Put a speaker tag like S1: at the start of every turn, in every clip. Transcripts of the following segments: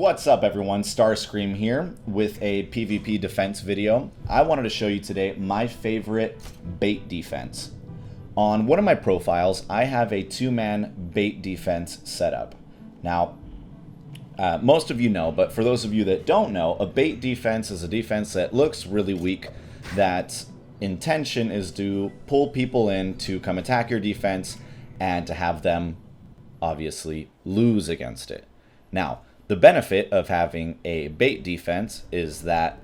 S1: What's up everyone, STARSKREAM here with a PvP defense video. I wanted to show you today my favorite bait defense. On one of my profiles, I have a two-man bait defense setup. Now, most of you know, but for those of you that don't know, a bait defense is a defense that looks really weak, that intention is to pull people in to come attack your defense and to have them obviously lose against it. Now, the benefit of having a bait defense is that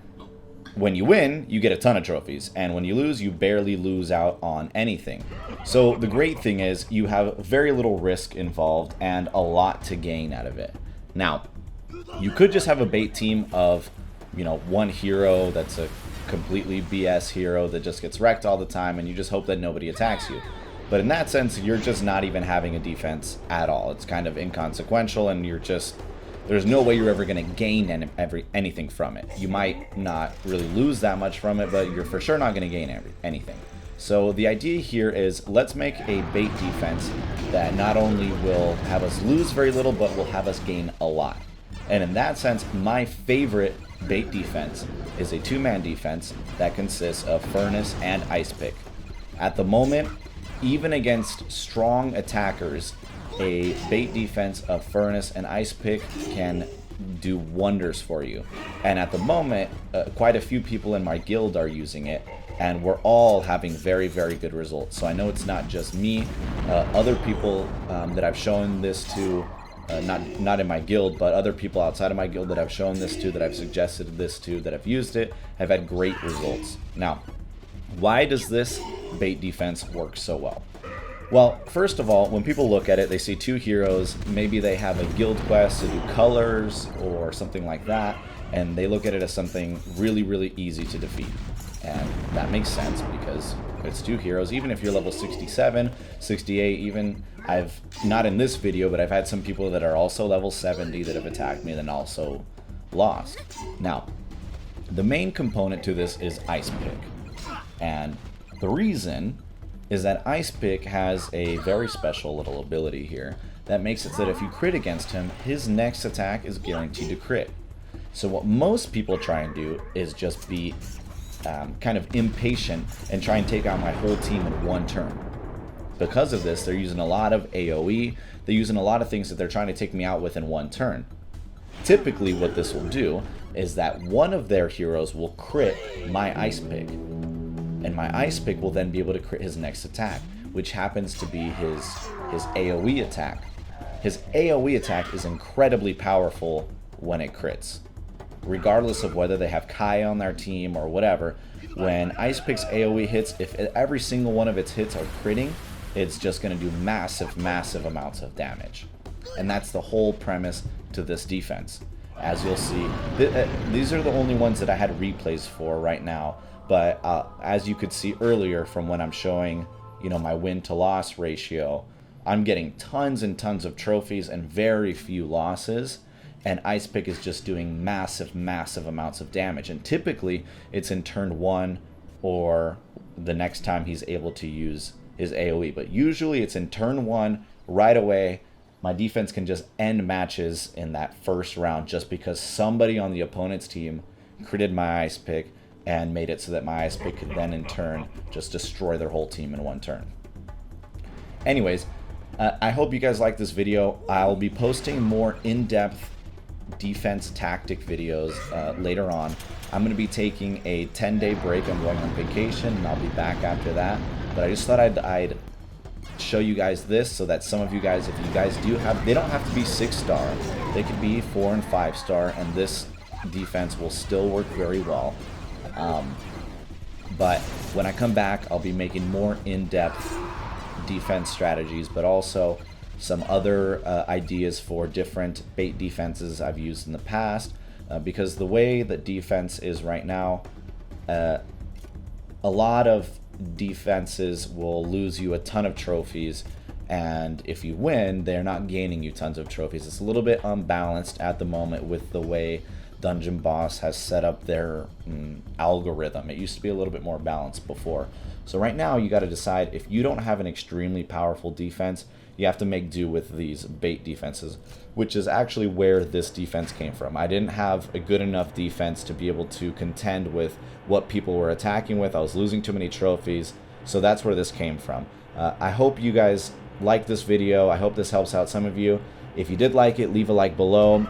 S1: when you win, you get a ton of trophies, and when you lose, you barely lose out on anything. So the great thing is you have very little risk involved and a lot to gain out of it. Now, you could just have a bait team of, one hero that's a completely BS hero that just gets wrecked all the time, and you just hope that nobody attacks you. But in that sense, you're just not even having a defense at all. It's kind of inconsequential, and there's no way you're ever going to gain anything from it. You might not really lose that much from it, but you're for sure not going to gain anything. So the idea here is let's make a bait defense that not only will have us lose very little, but will have us gain a lot. And in that sense, my favorite bait defense is a two-man defense that consists of Furnace and Ice Pick. At the moment, even against strong attackers, a bait defense of Furnace and Ice Pick can do wonders for you. And at the moment, quite a few people in my guild are using it, and we're all having very, very good results. So I know it's not just me. Other people that I've shown this to, not in my guild, but other people outside of my guild that I've shown this to, that I've suggested this to, that have used it, have had great results. Now, why does this bait defense work so well? Well, first of all, when people look at it, they see two heroes, maybe they have a guild quest to do colors or something like that, and they look at it as something really, really easy to defeat. And that makes sense because it's two heroes. Even if you're level 67, 68, even not in this video, but I've had some people that are also level 70 that have attacked me and then also lost. Now, the main component to this is Ice Pick. And the reason is that Ice Pick has a very special little ability here that makes it so that if you crit against him, his next attack is guaranteed to crit. So what most people try and do is just be kind of impatient and try and take out my whole team in one turn. Because of this, they're using a lot of AoE, they're using a lot of things that they're trying to take me out with in one turn. Typically what this will do is that one of their heroes will crit my Ice Pick, and my Ice Pick will then be able to crit his next attack, which happens to be his AoE attack. His AoE attack is incredibly powerful when it crits. Regardless of whether they have Kai on their team or whatever, when Ice Pick's AoE hits, if every single one of its hits are critting, it's just going to do massive, massive amounts of damage. And that's the whole premise to this defense. As you'll see, these are the only ones that I had replays for right now. But as you could see earlier from when I'm showing, my win to loss ratio, I'm getting tons and tons of trophies and very few losses. And Ice Pick is just doing massive, massive amounts of damage. And typically it's in turn 1 or the next time he's able to use his AoE. But usually it's in turn 1 right away. My defense can just end matches in that first round just because somebody on the opponent's team critted my Ice Pick and made it so that my Ice Pick could then in turn just destroy their whole team in one turn. Anyways, I hope you guys like this video. I'll be posting more in-depth defense tactic videos later on. I'm going to be taking a 10-day break. I'm going on vacation and I'll be back after that. But I just thought I'd show you guys this so that some of you guys, if you guys do have, they don't have to be 6-star. They could be 4 and 5-star, and this defense will still work very well. But when I come back, I'll be making more in-depth defense strategies, but also some other ideas for different bait defenses I've used in the past, because the way that defense is right now, a lot of defenses will lose you a ton of trophies, and if you win, they're not gaining you tons of trophies. It's a little bit unbalanced at the moment with the way dungeon boss has set up their algorithm. It used to be a little bit more balanced before. So right now you got to decide, if you don't have an extremely powerful defense, you have to make do with these bait defenses, which is actually where this defense came from. I didn't have a good enough defense to be able to contend with what people were attacking with. I was losing too many trophies, so that's where this came from. I hope you guys like this video. I hope this helps out some of you. If you did like it, leave a like below,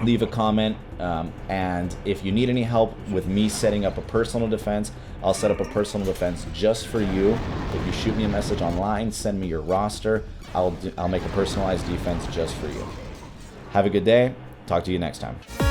S1: leave a comment, and if you need any help with me setting up a personal defense, I'll set up a personal defense just for you. If you shoot me a message online, send me your roster, I'll make a personalized defense just for you. Have a good day. Talk to you next time.